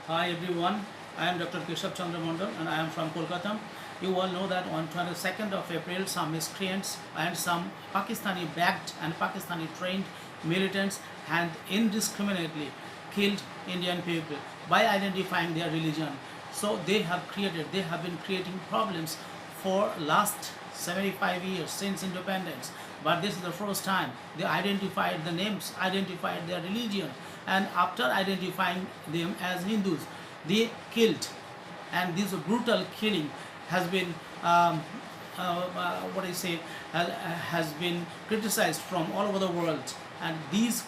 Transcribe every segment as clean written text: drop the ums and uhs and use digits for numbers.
Hi everyone, I am Dr. Keshab Chandra and I am from Kolkata. You all know that on 22nd of April, some miscreants and some Pakistani-backed and Pakistani-trained militants had indiscriminately killed Indian people by identifying their religion. So they have been creating problems for last 75 years since independence. But this is the first time they identified the names, identified their religion, and after identifying them as Hindus, they killed. And this brutal killing has been has been criticized from all over the world. And these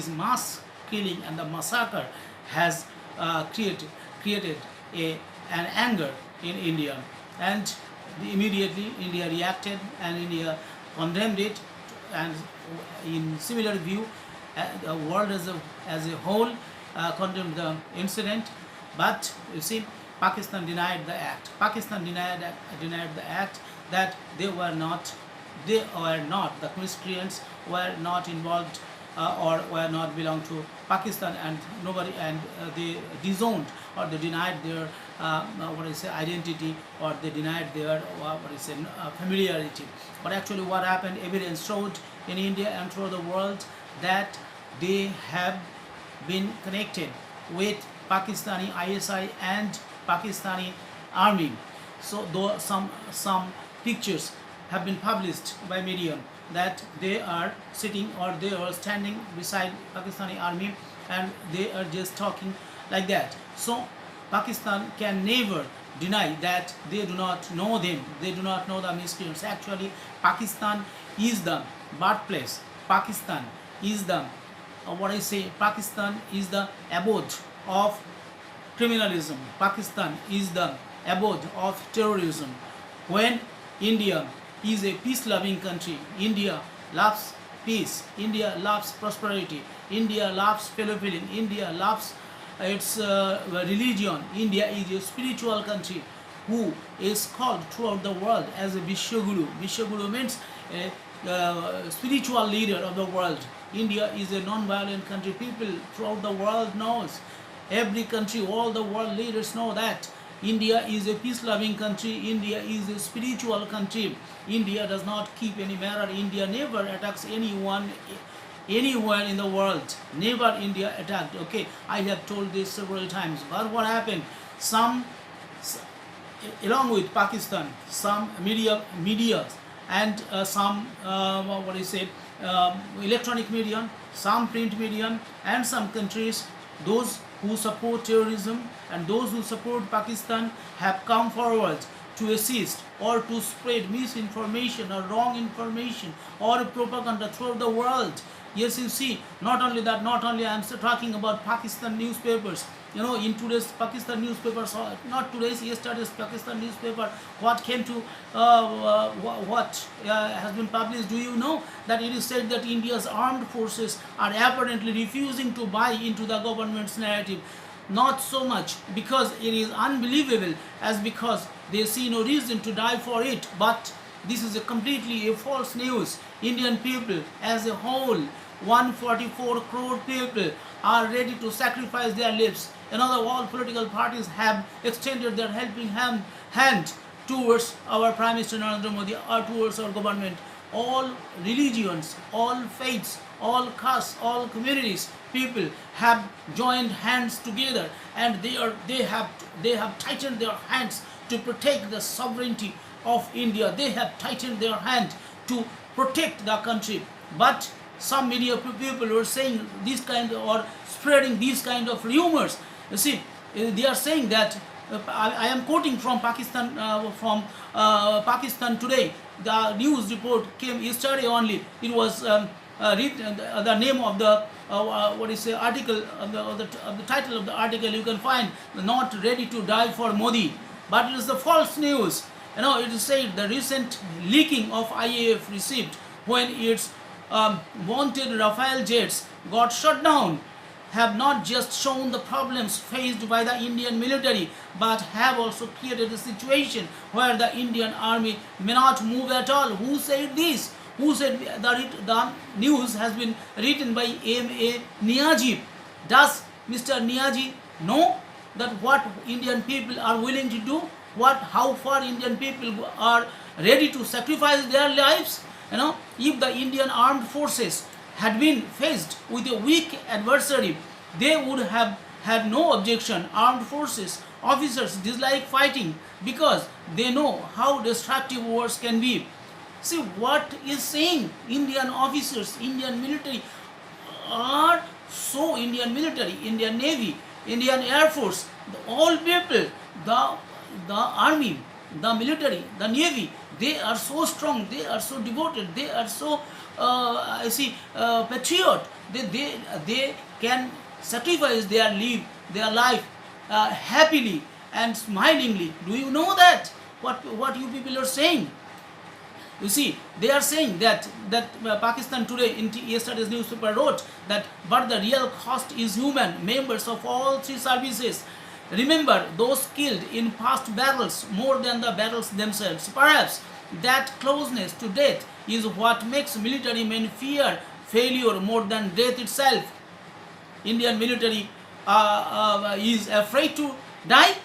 mass killing and the massacre has created an anger in India, and immediately India reacted and India condemned it, and in similar view, the world as a whole condemned the incident. But you see, Pakistan denied the act. Pakistan denied the act, that the miscreants were not involved or were not belong to Pakistan, and nobody, and they disowned or they denied their identity, or they denied their familiarity. But actually, what happened? Evidence showed in India and throughout the world that they have been connected with Pakistani ISI and Pakistani army. So though some pictures have been published by media that they are sitting or they are standing beside Pakistani army, and they are just talking like that. So Pakistan can never deny that they do not know them, they do not know the miscreants. Actually, Pakistan is the birthplace. Pakistan is the Pakistan is the abode of criminalism. Pakistan is the abode of terrorism. When India is a peace-loving country, India loves peace, India loves prosperity, India loves fellow feeling, India loves its religion. India is a spiritual country who is called throughout the world as a Vishwaguru. Vishwaguru means a spiritual leader of the world. India is a non-violent country. People throughout the world knows. Every country, all the world leaders know that India is a peace-loving country. India is a spiritual country. India does not keep any matter. India never attacks anyone anywhere in the world. Never India attacked. Okay, I have told this several times. But what happened? Along with Pakistan, some media and some electronic media, some print media, and some countries, those who support terrorism and those who support Pakistan have come forward to assist or to spread misinformation or wrong information or propaganda throughout the world. Yes, you see, not only that, not only I am talking about Pakistan newspapers. You know, in today's Pakistan newspapers, not today's, yesterday's Pakistan newspaper, what came to, what has been published, do you know that it is said that India's armed forces are apparently refusing to buy into the government's narrative? Not so much because it is unbelievable as because they see no reason to die for it, but this is a completely a false news. Indian people as a whole, 144 crore people, are ready to sacrifice their lives. Another, all political parties have extended their helping hand towards our Prime Minister Narendra Modi or towards our government. All religions, all faiths, all castes, all communities, people have joined hands together, and they have tightened their hands to protect the sovereignty of India. They have tightened their hand to protect the country. But some media people were saying this kind of, or spreading these kind of rumors. You see, they are saying that I am quoting from Pakistan, Pakistan Today. The news report came yesterday only. It was written, the name of the article, of the title of the article you can find, "Not Ready to Die for Modi," but it is the false news. You know, it is said the recent leaking of IAF received when its wanted Rafale jets got shut down have not just shown the problems faced by the Indian military, but have also created a situation where the Indian army may not move at all. Who said this? Who said that the news has been written by M.A. Niazi? Does Mr. Niazi know that what Indian people are willing to do, how far Indian people are ready to sacrifice their lives? If the Indian armed forces had been faced with a weak adversary, they would have had no objection. Armed forces officers dislike fighting because they know how destructive wars can be. See what is saying. Indian officers, Indian military are so, Indian military, Indian Navy, Indian Air Force, all people, the army, the military, the navy, they are so strong, they are so devoted, they are so patriot. They can sacrifice their life happily and smilingly. Do you know that? What you people are saying? You see, they are saying that Pakistan today, in yesterday's newspaper wrote that, but the real cost is human. Members of all three services remember those killed in past battles more than the battles themselves. Perhaps that closeness to death is what makes military men fear failure more than death itself. Indian military is afraid to die.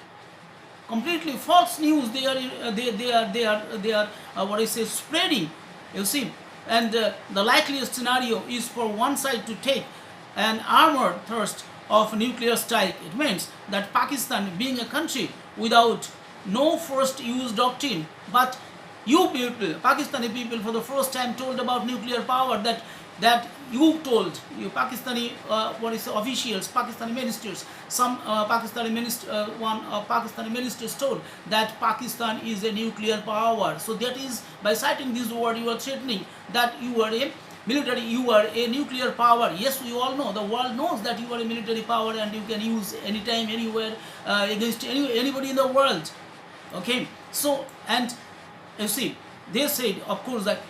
Completely false news they are spreading. You see, and the likeliest scenario is for one side to take an armored thrust of nuclear strike. It means that Pakistan, being a country without no first use doctrine, but you people, Pakistani people, for the first time told about nuclear power, that you told, you Pakistani officials, Pakistani ministers, some Pakistani ministers told that Pakistan is a nuclear power. So that is, by citing this word, you are threatening that you are a military, you are a nuclear power. Yes, we all know, the world knows that you are a military power and you can use anytime, anywhere, against anybody in the world. Okay, so, and you see, they said, of course, that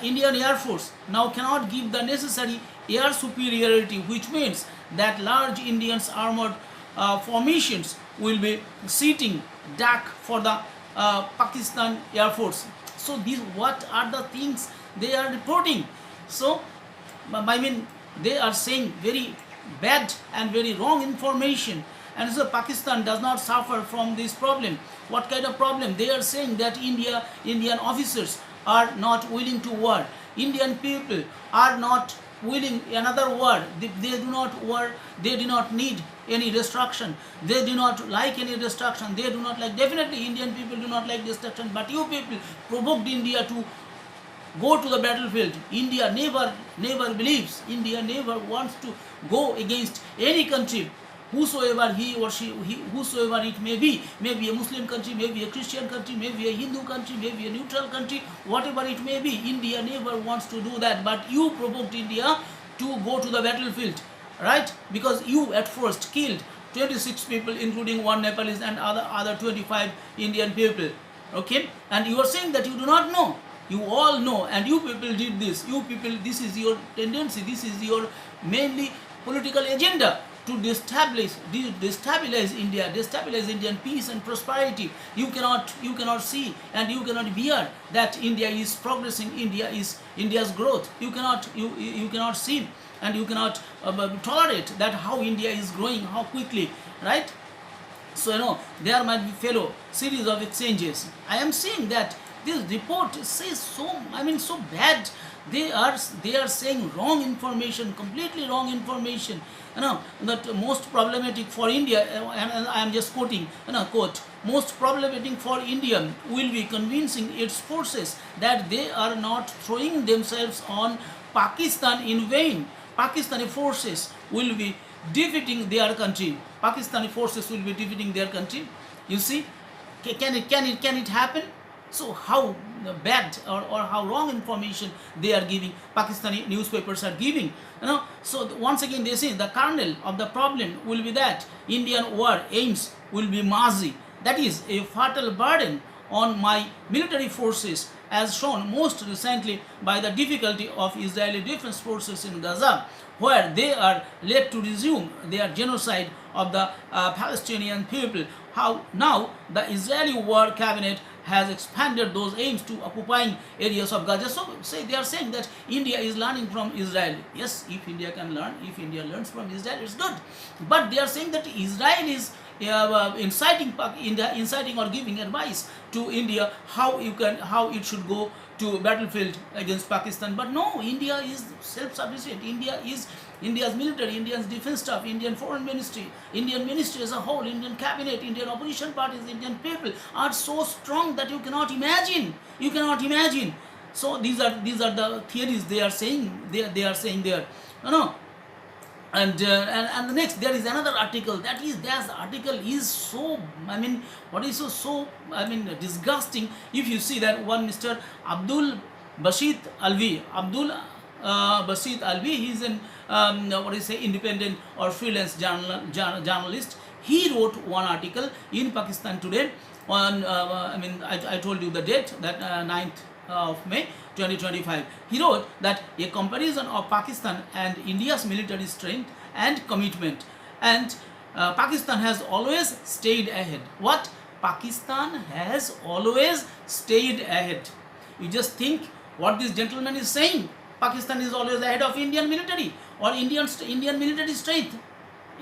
Indian Air Force now cannot give the necessary air superiority, which means that large Indians armored formations will be sitting duck for the Pakistan Air Force. So these, what are the things they are reporting? So I mean, they are saying very bad and very wrong information. And so Pakistan does not suffer from this problem. What kind of problem? They are saying that Indian officers are not willing to war. Indian people are not willing another war. They do not war. They do not need any destruction. They do not like any destruction. They do not like, definitely Indian people do not like destruction. But you people provoked India to go to the battlefield. India never believes. India never wants to go against any country, whosoever he or she, whosoever it may be a Muslim country, maybe a Christian country, maybe a Hindu country, maybe a neutral country, whatever it may be. India never wants to do that, but you provoked India to go to the battlefield, right? Because you at first killed 26 people, including one Nepalese and other 25 Indian people, okay? And you are saying that you do not know. You all know, and you people did this. You people, this is your tendency, this is your mainly political agenda, to destabilize India, destabilize Indian peace and prosperity. You cannot see and you cannot bear that India is progressing, India's growth. You cannot see and you cannot tolerate that how India is growing, how quickly, right? So there might be fellow series of exchanges. I am seeing that this report says so bad. They are saying wrong information, completely wrong information. That most problematic for India, and I am just quoting, quote, most problematic for India will be convincing its forces that they are not throwing themselves on Pakistan in vain. Pakistani forces will be defeating their country. Pakistani forces will be defeating their country. You see, can it happen? So how bad or how wrong information they are giving, Pakistani newspapers are giving. So once again they say the kernel of the problem will be that Indian war aims will be mazi, that is a fatal burden on my military forces, as shown most recently by the difficulty of Israeli defense forces in Gaza, where they are led to resume their genocide of the Palestinian people, how now the Israeli war cabinet has expanded those aims to occupying areas of Gaza. So say they are saying that India is learning from Israel. Yes, if India can learn, if India learns from Israel, it's good. But they are saying that Israel is inciting or giving advice to India how it should go to battlefield against Pakistan. But no, India is self-sufficient. India's military, India's defense staff, Indian foreign ministry, Indian ministry as a whole, Indian cabinet, Indian opposition parties, Indian people are so strong that you cannot imagine. You cannot imagine. So these are the theories they are saying. They are saying there. No. And the next, there is another article that article is so, I mean, what is so I mean, disgusting. If you see that one Mr. Abdul Basit Alvi, Basit Alvi, he is an independent or freelance journalist. He wrote one article in Pakistan Today on I told you the date, that 9th of May 2025. He wrote that a comparison of Pakistan and India's military strength and commitment, and Pakistan has always stayed ahead. What? Pakistan has always stayed ahead. You just think what this gentleman is saying. Pakistan is always ahead of Indian military or Indian military strength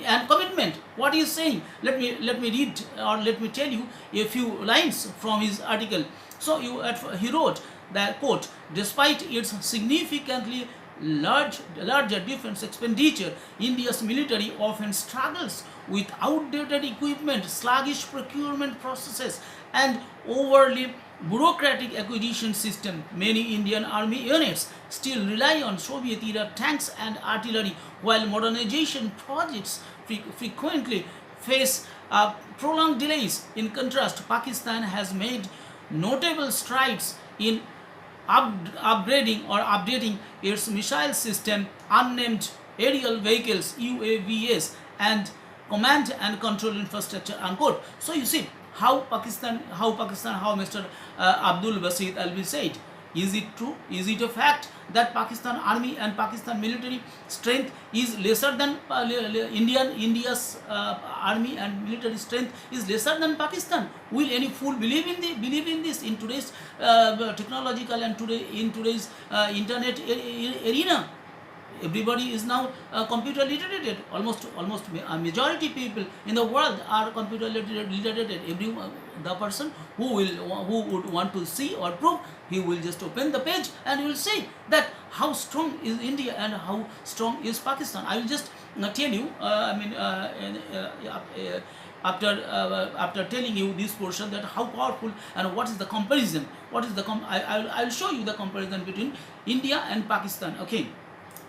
and commitment. What he is saying? Let me read, or let me tell you a few lines from his article. So he wrote that, quote, despite its significantly larger defense expenditure, India's military often struggles with outdated equipment, sluggish procurement processes, and overly bureaucratic acquisition system. Many Indian army units still rely on Soviet-era tanks and artillery, while modernization projects frequently face prolonged delays. In contrast, Pakistan has made notable strides in upgrading or updating its missile system, unmanned aerial vehicles (UAVs), and command and control infrastructure, unquote. So you see how Mr. Abdul Basit Alvi said. Is it true? Is it a fact that Pakistan army and Pakistan military strength is lesser than India's army and military strength is lesser than Pakistan? Will any fool believe in this in today's technological and in today's internet arena? Everybody is now computer literate. Almost a majority people in the world are computer literate. The person who would want to see or prove, he will just open the page and he will see that how strong is India and how strong is Pakistan. I will just tell you. After telling you this portion, that how powerful and what is the comparison. I will show you the comparison between India and Pakistan. Okay.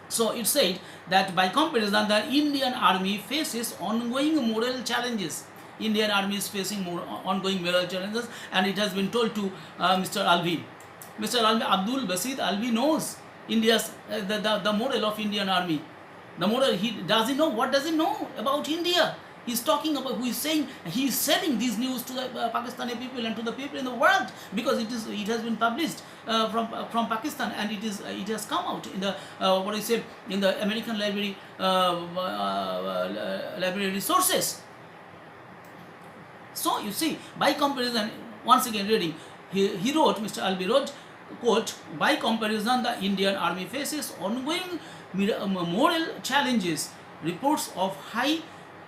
So it said that by comparison, the Indian army faces ongoing moral challenges. Indian army is facing ongoing moral challenges, and it has been told to Mr. Alvi. Mr. Alvi, Abdul Basit Alvi knows India's the model of Indian army. The model, does he know? What does he know about India? He's talking about, who is saying, he is selling these news to the Pakistani people and to the people in the world, because it has been published from Pakistan, and it has come out in the in the American library resources. So you see, by comparison, once again reading, he wrote, Mr. Alvi wrote, quote, by comparison, the Indian army faces ongoing moral challenges. Reports of high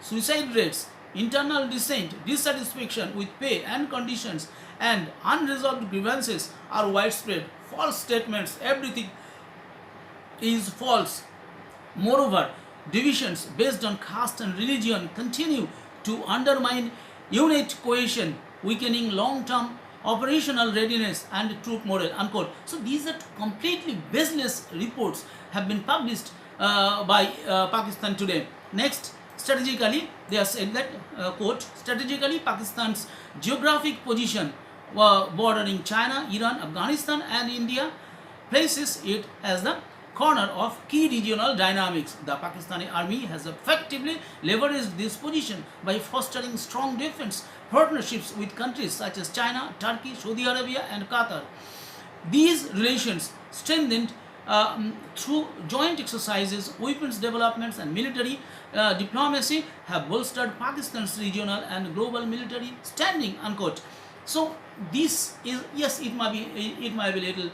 suicide rates, internal dissent, dissatisfaction with pay and conditions, and unresolved grievances are widespread. False statements, everything is false. Moreover, divisions based on caste and religion continue to undermine unit cohesion, weakening long-term operational readiness and troop morale, unquote. So these are completely baseless reports have been published by Pakistan Today. Next, strategically, they have said that, quote, strategically, Pakistan's geographic position bordering China, Iran, Afghanistan and India places it as the corner of key regional dynamics. The Pakistani army has effectively leveraged this position by fostering strong defense partnerships with countries such as China, Turkey, Saudi Arabia and Qatar. These relations strengthened through joint exercises, weapons developments, and military diplomacy, have bolstered Pakistan's regional and global military standing, unquote. So this is, yes, it might be little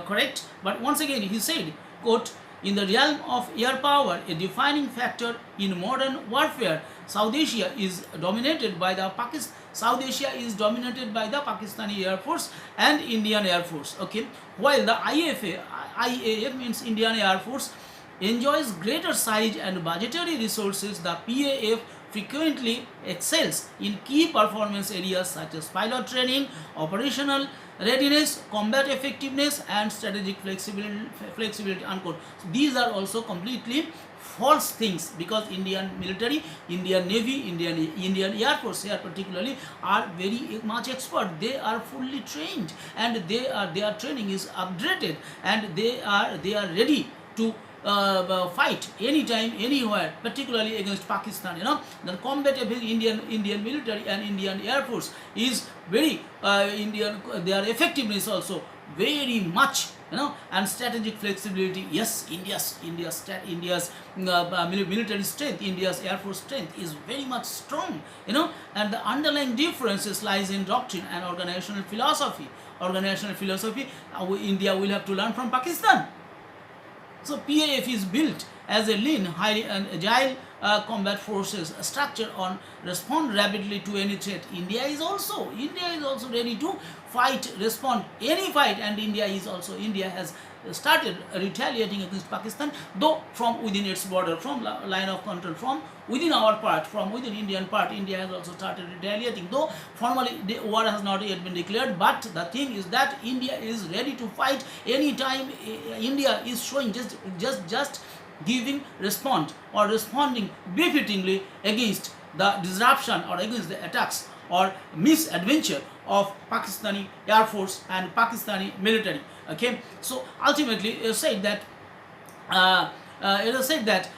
correct, but once again he said, quote, in the realm of air power, a defining factor in modern warfare, South Asia is dominated by the Pakistani Air Force and Indian Air Force. Okay, while the IAF means Indian Air Force enjoys greater size and budgetary resources, the PAF frequently excels in key performance areas such as pilot training, operational readiness, combat effectiveness, and strategic flexibility, unquote. So these are also completely false things, because Indian military, Indian Navy, Indian Air Force here particularly are very much expert. They are fully trained, and their training is updated, and they are ready to fight anytime, anywhere, particularly against Pakistan. The combat of Indian military and Indian Air Force is very their effectiveness also very much, and strategic flexibility. Yes, India's military strength, India's Air Force strength is very much strong, and the underlying differences lies in doctrine and organizational philosophy. India will have to learn from Pakistan. So PAF is built as a lean, highly and agile combat forces structure on respond rapidly to any threat. India is also ready to respond any fight, and India has started retaliating against Pakistan, though from within its border, from line of control, from within our part, from within Indian part, India has also started retaliating, though formally the war has not yet been declared. But the thing is that India is ready to fight anytime. India is showing just giving response or responding befittingly against the disruption or against the attacks or misadventure of Pakistani Air Force and Pakistani military. Okay, so ultimately it is said that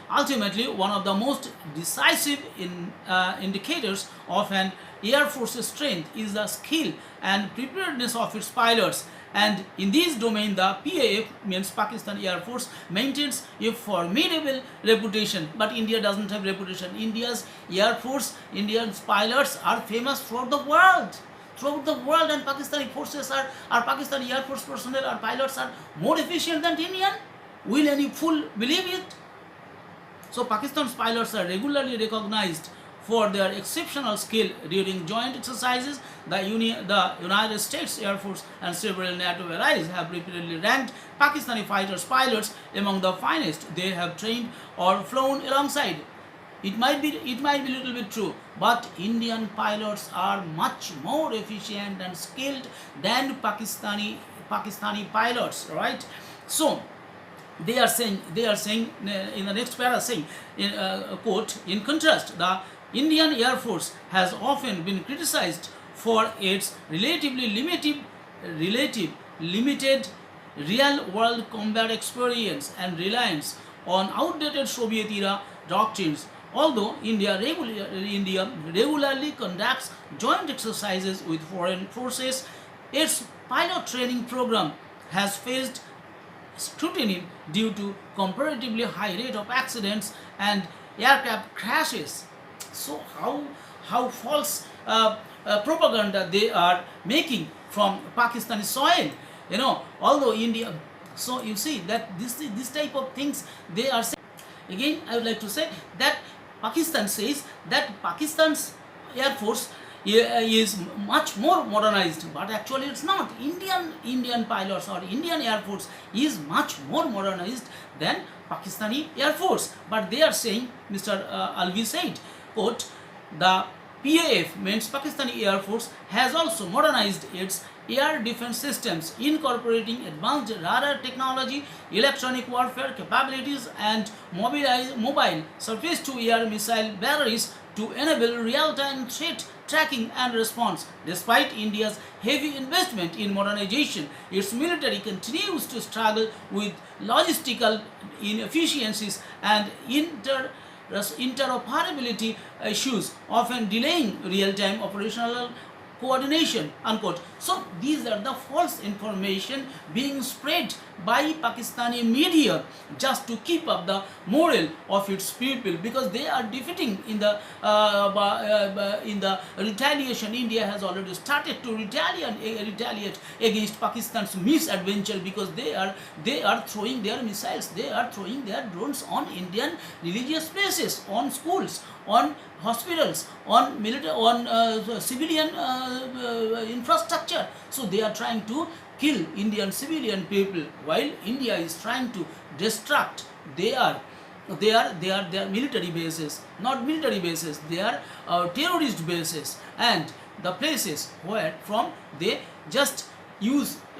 ultimately one of the most decisive indicators of an Air Force's strength is the skill and preparedness of its pilots. And in this domain, the PAF, means Pakistan Air Force, maintains a formidable reputation. But India doesn't have reputation. India's Air Force, Indian pilots are famous throughout the world. And Pakistani forces Pakistani Air Force personnel or pilots are more efficient than Indian. Will any fool believe it? So Pakistan's pilots are regularly recognized for their exceptional skill during joint exercises. The United States Air Force and several NATO allies have repeatedly ranked Pakistani fighters pilots among the finest they have trained or flown alongside. It might be a little bit true, but Indian pilots are much more efficient and skilled than Pakistani pilots, right? So they are saying in the next para, saying quote, in contrast, the Indian Air Force has often been criticized for its relatively limited real-world combat experience and reliance on outdated Soviet-era doctrines. Although India regularly conducts joint exercises with foreign forces, its pilot training program has faced scrutiny due to comparatively high rate of accidents and aircraft crashes. So how false propaganda they are making from Pakistani soil, although India. So you see that this type of things they are saying. Again, I would like to say that Pakistan says that Pakistan's Air Force is much more modernized, but actually it's not. Indian pilots or Indian Air Force is much more modernized than Pakistani Air Force. But they are saying, Mr. Alvi said, quote, the PAF, means Pakistani Air Force, has also modernized its air defense systems, incorporating advanced radar technology, electronic warfare capabilities, and mobile surface-to-air missile batteries to enable real-time threat tracking and response. Despite India's heavy investment in modernization, its military continues to struggle with logistical inefficiencies and interoperability issues, often delaying real-time operational coordination, unquote. So these are the false information being spread by Pakistani media just to keep up the morale of its people, because they are defeating in the retaliation. India has already started to retaliate against Pakistan's misadventure, because they are throwing their missiles, they are throwing their drones on Indian religious places, on schools, on hospitals, on military, on civilian infrastructure. So they are trying to kill Indian civilian people, while India is trying to destruct their military bases, not military bases, they are terrorist bases, and the places where from they just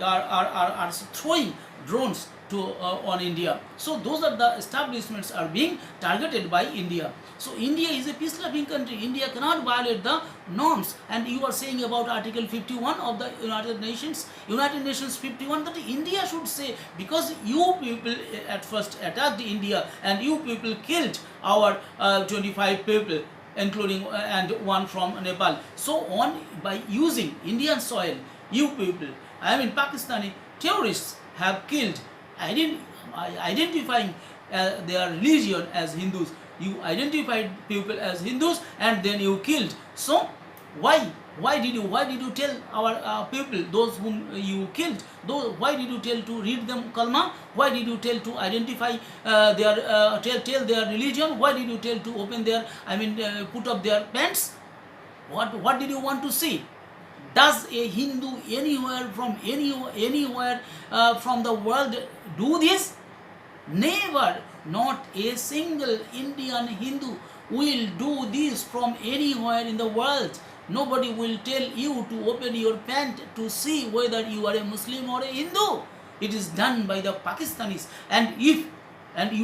are throwing drones to on India. So those are the establishments are being targeted by India. So India is a peace-loving country. India cannot violate the norms. And you are saying about Article 51 of the United Nations 51, that India should say, because you people at first attacked India and you people killed our 25 people, including and one from Nepal. So on, by using Indian soil, you people, I mean Pakistani terrorists have killed, identifying their religion as Hindus. You identified people as Hindus and then you killed. So why did you tell our people, those whom you killed, why did you tell to read them kalma? Why did you tell to identify tell their religion? Why did you tell to open their, put up their pants? What did you want to see? Does a Hindu anywhere from the world do this? Never. Not a single Indian Hindu will do this from anywhere in the world. Nobody will tell you to open your pant to see whether you are a Muslim or a Hindu. It is done by the Pakistanis. And you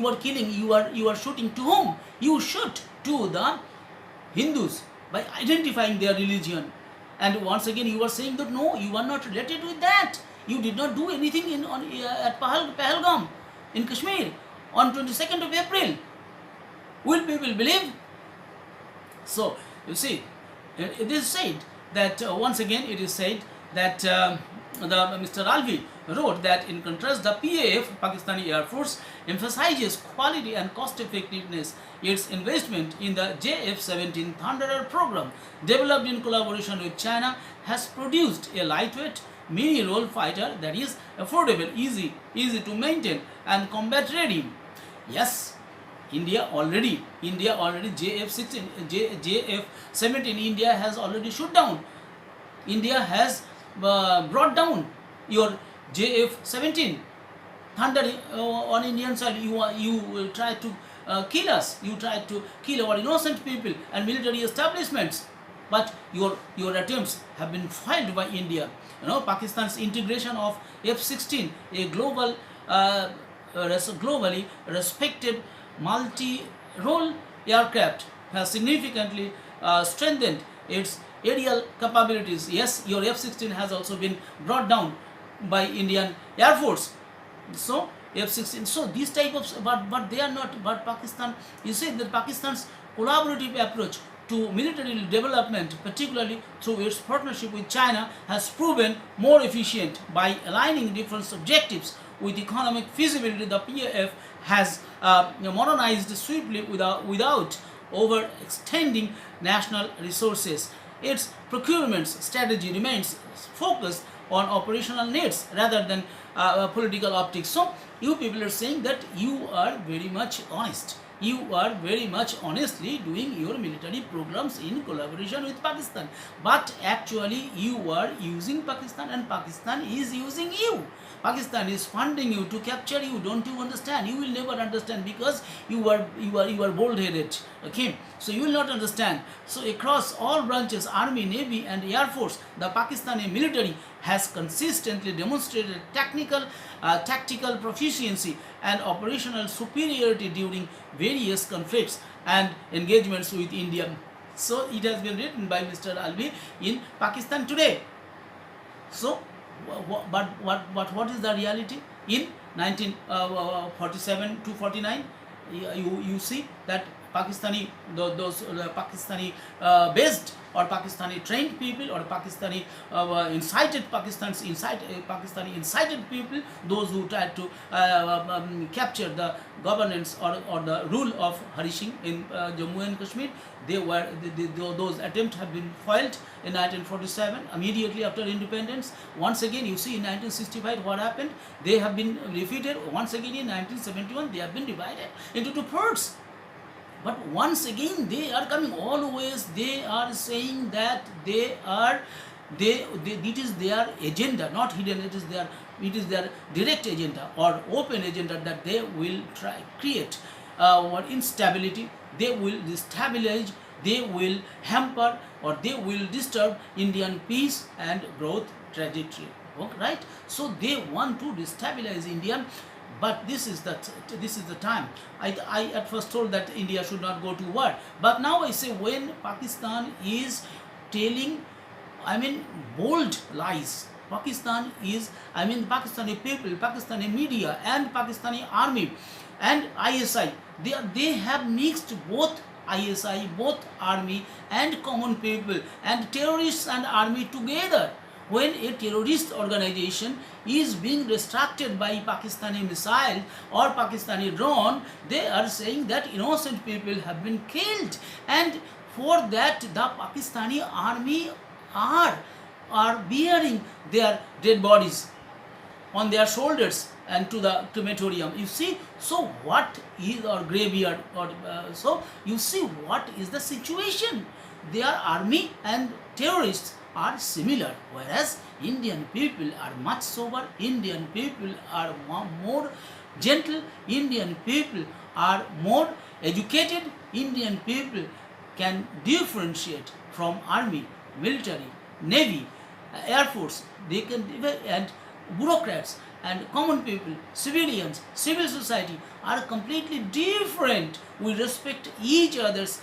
are killing, you are shooting to whom? You shoot to the Hindus by identifying their religion. And once again you are saying that no, you are not related with that. You did not do anything at Pahalgam in Kashmir on 22nd of April. Will people believe? So you see, it is said that once again it is said that Mr. Alvi wrote that in contrast, the PAF, Pakistani Air Force, emphasizes quality and cost effectiveness. Its investment in the JF-17 Thunderer program, developed in collaboration with China, has produced a lightweight mini-role fighter that is affordable, easy to maintain and combat ready. Yes, India already JF-17 India has already shot down. India has brought down your JF-17 Thunder on Indian side. You try to kill us. You try to kill our innocent people and military establishments. But your attempts have been foiled by India. Pakistan's integration of F-16, a globally respected multi-role aircraft, has significantly strengthened its aerial capabilities. Yes, your F-16 has also been brought down by Indian Air Force. So F-16. So these type of, but they are not. But Pakistan, you see that Pakistan's collaborative approach to military development, particularly through its partnership with China, has proven more efficient by aligning different objectives with economic feasibility. The PAF has modernized swiftly without overextending national resources. Its procurement strategy remains focused on operational needs rather than political optics. So you people are saying that you are very much honest. You are very much honestly doing your military programs in collaboration with Pakistan. But actually you are using Pakistan and Pakistan is using you. Pakistan is funding you to capture you. Don't you understand? You will never understand because you are bold-headed. Okay, so you will not understand. So across all branches, Army, Navy and Air Force, the Pakistani military has consistently demonstrated tactical proficiency and operational superiority during various conflicts and engagements with India. So it has been written by Mr. Alvi in Pakistan Today. So but what is the reality? In 1947 to 49, you see that Pakistani, those Pakistani based or Pakistani trained people, or Pakistani incited Pakistani incited people, those who tried to capture the governance or the rule of Hari Singh in Jammu and Kashmir. Those attempts have been foiled in 1947, immediately after independence. Once again, you see in 1965 what happened. They have been defeated. Once again in 1971, they have been divided into two parts. But once again, they are coming always. They are saying that it is their agenda, not hidden. It is their direct agenda or open agenda that they will try create instability. They will destabilize. They will hamper or they will disturb Indian peace and growth trajectory. Okay, right? So they want to destabilize India. But this is the time. I at first told that India should not go to war. But now I say, when Pakistan is telling, bold lies. Pakistan is, Pakistani people, Pakistani media and Pakistani army and ISI, they have mixed both ISI, both army and common people and terrorists and army together. When a terrorist organization is being distracted by Pakistani missile or Pakistani drone, they are saying that innocent people have been killed, and for that the Pakistani army are bearing their dead bodies on their shoulders and to the crematorium. You see, so what is, or graveyard, or so you see what is the situation. Their army and terrorists are similar, whereas Indian people are much sober, Indian people are more gentle, Indian people are more educated, Indian people can differentiate from army, military, navy, air force, they can, and bureaucrats and common people, civilians, civil society are completely different. We respect each other's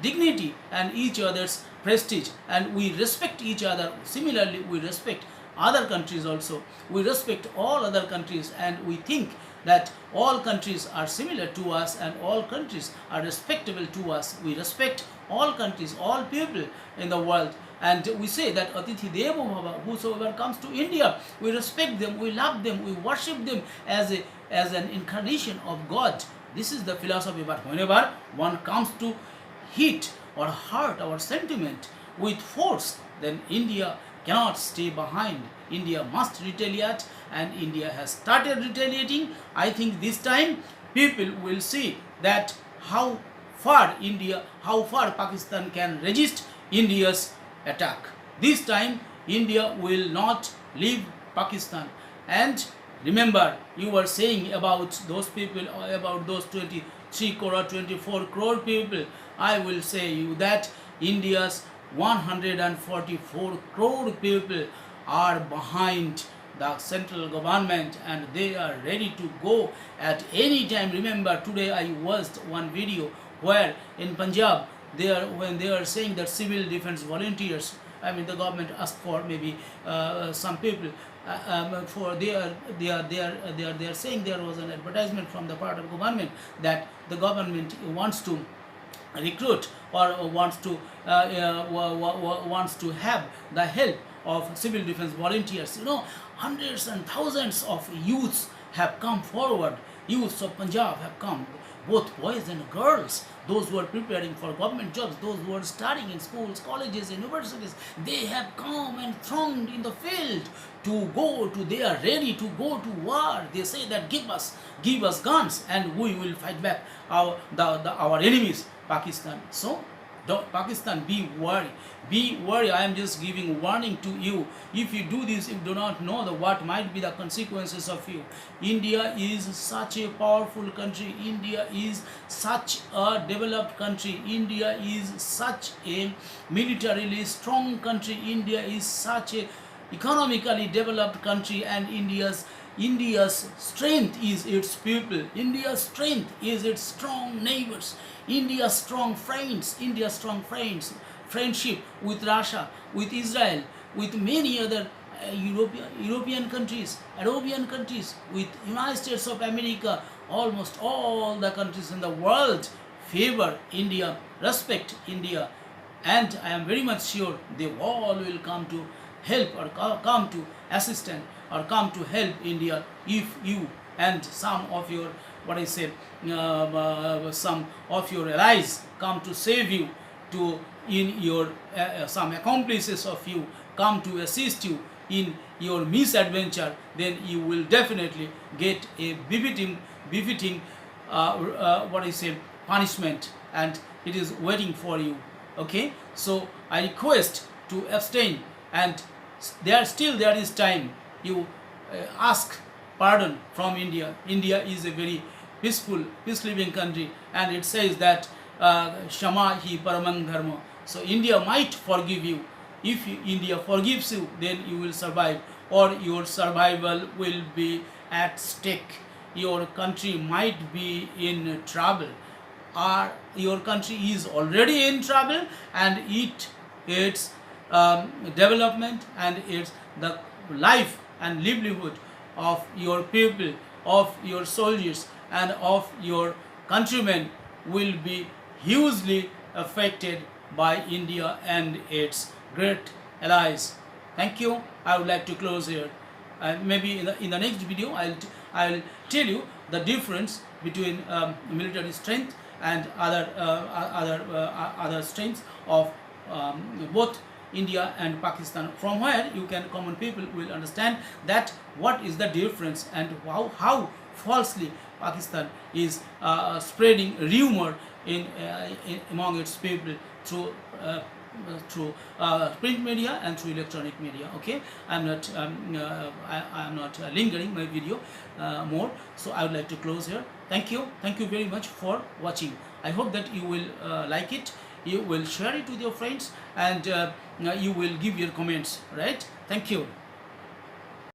dignity and each other's prestige, and we respect each other. Similarly, we respect other countries also. We respect all other countries, and we think that all countries are similar to us and all countries are respectable to us. We respect all countries, all people in the world. And we say that Atithi Devo Bhava, whosoever comes to India, we respect them, we love them, we worship them as an incarnation of God. This is the philosophy. But whenever one comes to hit or hurt our sentiment with force, then India cannot stay behind. India must retaliate, and India has started retaliating. I think this time people will see that how far Pakistan can resist India's attack. This time India will not leave Pakistan. And remember, you were saying about those people, about those 23 crore, 24 crore people. I will say you that India's 144 crore people are behind the central government, and they are ready to go at any time. Remember, today I watched one video where in Punjab, when they are saying that civil defense volunteers, the government asked for maybe some people for they are saying there was an advertisement from the part of government that the government wants to recruit or wants to have the help of civil defense volunteers. Hundreds and thousands of youths have come forward. Youths of Punjab have come, both boys and girls, those who are preparing for government jobs, those who are studying in schools, colleges, universities. They have come and thronged in the field they are ready to go to war. They say that give us guns and we will fight back our enemies, Pakistan. So Pakistan, be worried. I am just giving warning to you. If you do this, you do not know what might be the consequences of you. India is such a powerful country. India is such a developed country. India is such a militarily strong country. India is such a economically developed country, and India's strength is its people. India's strength is its strong neighbors. India's strong friends. Friendship with Russia, with Israel, with many other European countries, Arabian countries, with United States of America, almost all the countries in the world favor India, respect India, and I am very much sure they all will come to help or come to assistance or come to help India if you and some of your some of your allies come to save you, to in your some accomplices of you come to assist you in your misadventure, then you will definitely get a befitting punishment, and it is waiting for you. Okay, so I request to abstain, and there is time. You ask pardon from India. India is a very peaceful, peace-living country, and it says that Shama hi paramang dharma. So India might forgive you. If India forgives you, then you will survive, or your survival will be at stake. Your country might be in trouble, or your country is already in trouble, and its development and its the life and livelihood of your people, of your soldiers, and of your countrymen will be hugely affected by India and its great allies. Thank you. I would like to close here. Maybe in the next video, I'll tell you the difference between military strength and other strengths of both India and Pakistan, from where you can common people will understand that what is the difference, and how falsely Pakistan is spreading rumor in among its people through print media and through electronic media. Okay, I'm not lingering my video more, so I would like to close here. Thank you very much for watching. I hope that you will like it, you will share it with your friends, and you will give your comments, right? Thank you.